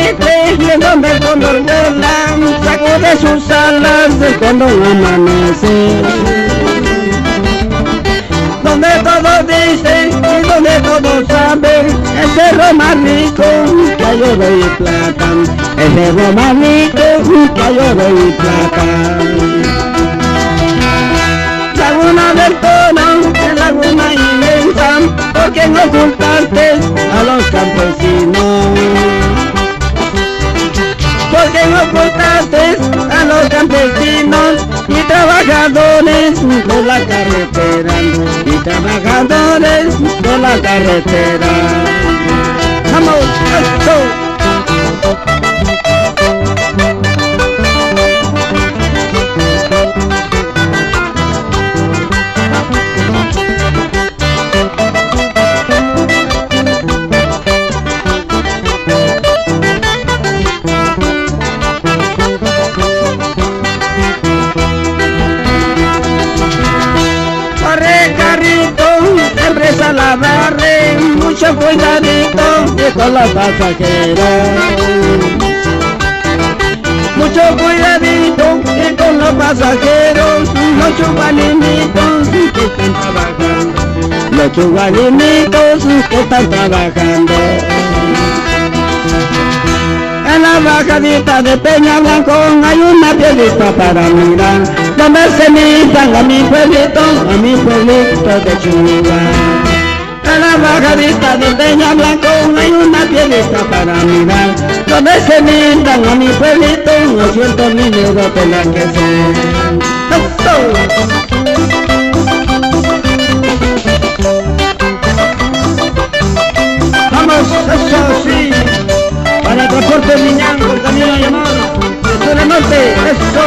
buitre, y en donde el cóndor vuela, sacude sus alas cuando amanece. Donde todos dicen y donde todos saben, el cerro más rico que hay oro y plata, el cerro más rico que hay oro y plata. Laguna del Tono, es laguna inmensa, porque no ocultaste a los campesinos. Porque no ocultaste a los campesinos y trabajadores de la carretera, y trabajadores de la carretera. ¡Vamos! ¡Esto! La barre, mucho cuidadito con los pasajeros. Mucho cuidadito con los pasajeros, los chubalinitos que están trabajando, los chubalinitos que están trabajando. En la bajadita de Peña Blanco hay una piedrita para mirar, donde se miran a mi pueblito de Chula. En la bajadita de Peña Blanco hay una piedrita para mirar, donde se miran a mi pueblito 200 niños de la que son. Vamos, eso sí, para el transporte lineal por camino a llamar, sur al norte, eso.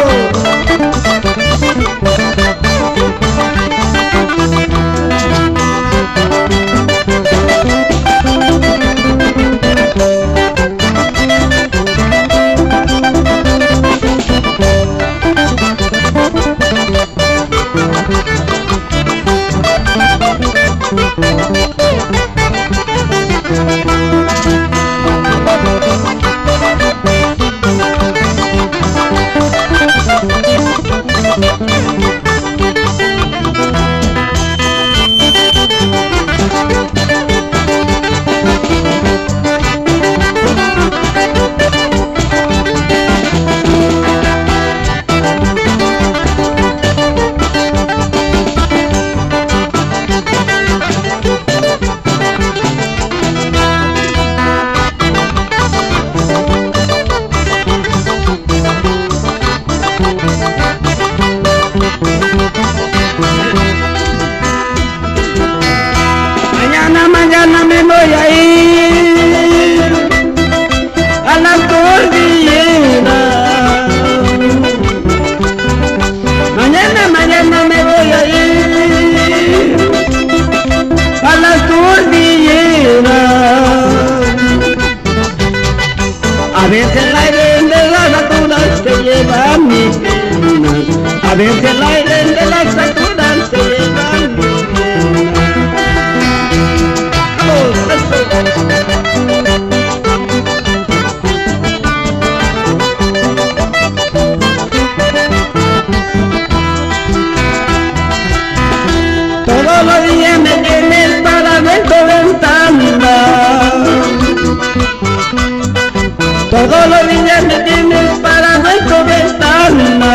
Mañana me voy a ir a la cordillera. Mañana me voy a ir a la cordillera. A veces el aire de las alturas se lleva mi pena. A veces el aire de las alturas se lleva mi pena. Todos los días me tienes para ver tu ventana. Todos los días me tienes para ver tu ventana.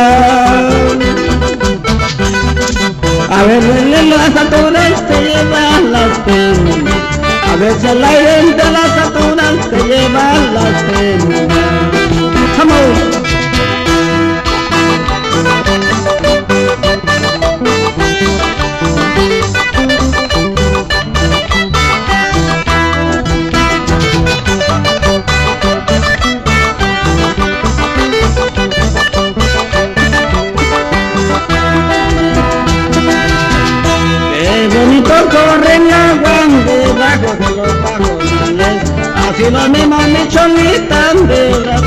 A veces las alturas te llevan las penas. A veces el aire de las alturas te lleva las penas. ¡Vamos! Qué bonito corre el agua debajo de los pajonales, así lo mismo mi cholita de la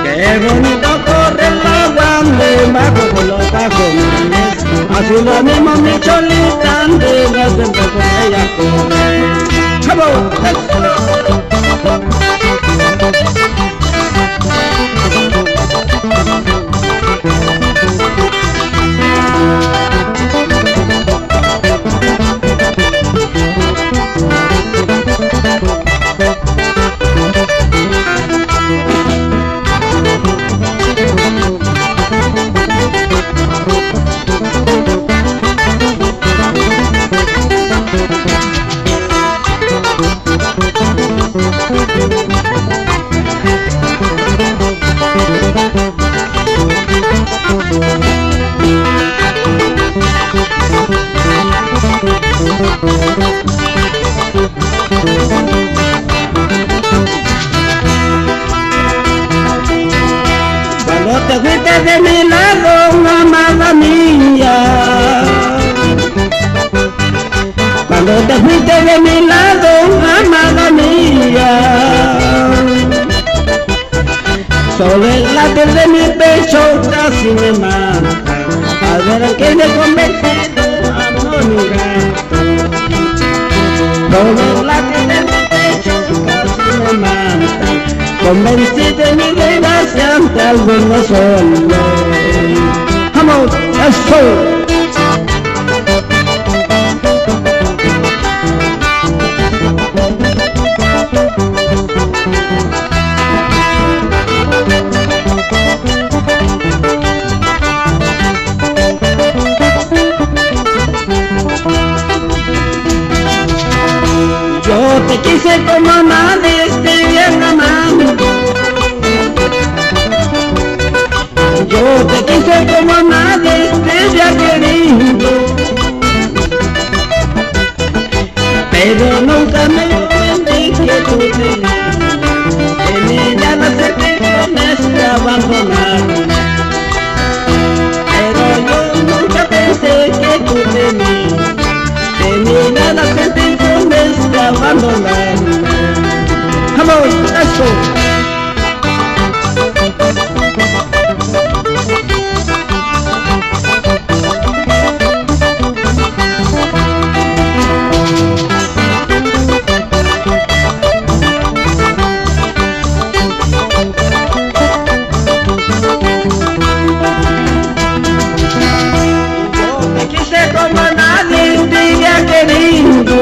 qué bonito corre el agua debajo de los pajonales, así lo mismo mi cholita de la ella corre. ¡Vamos! de mi lado, amada mía. Cuando te fuiste de mi lado, amada mía. Solo el latir de mi pecho casi me mata. Al ver que me he convertido armónica. Solo el latir de mi pecho casi me mata. Convencido de mi desgracia ante algunos solo. Vamos, eso. Yo te quise como nadie te bien amando. Yo te quise como nadie te había querido. Pero nunca me olvidé que tú tenías. Tenía las intenciones de abandonarme. Pero yo nunca pensé que tú tenías. Tenía las intenciones de abandonarme. Vamos, eso. Como nadie te había querido.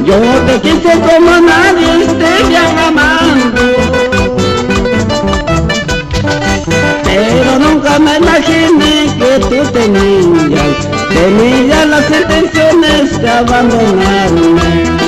Yo te quise como nadie te había amado. Pero nunca me imaginé que tú tenías las intenciones de abandonarme.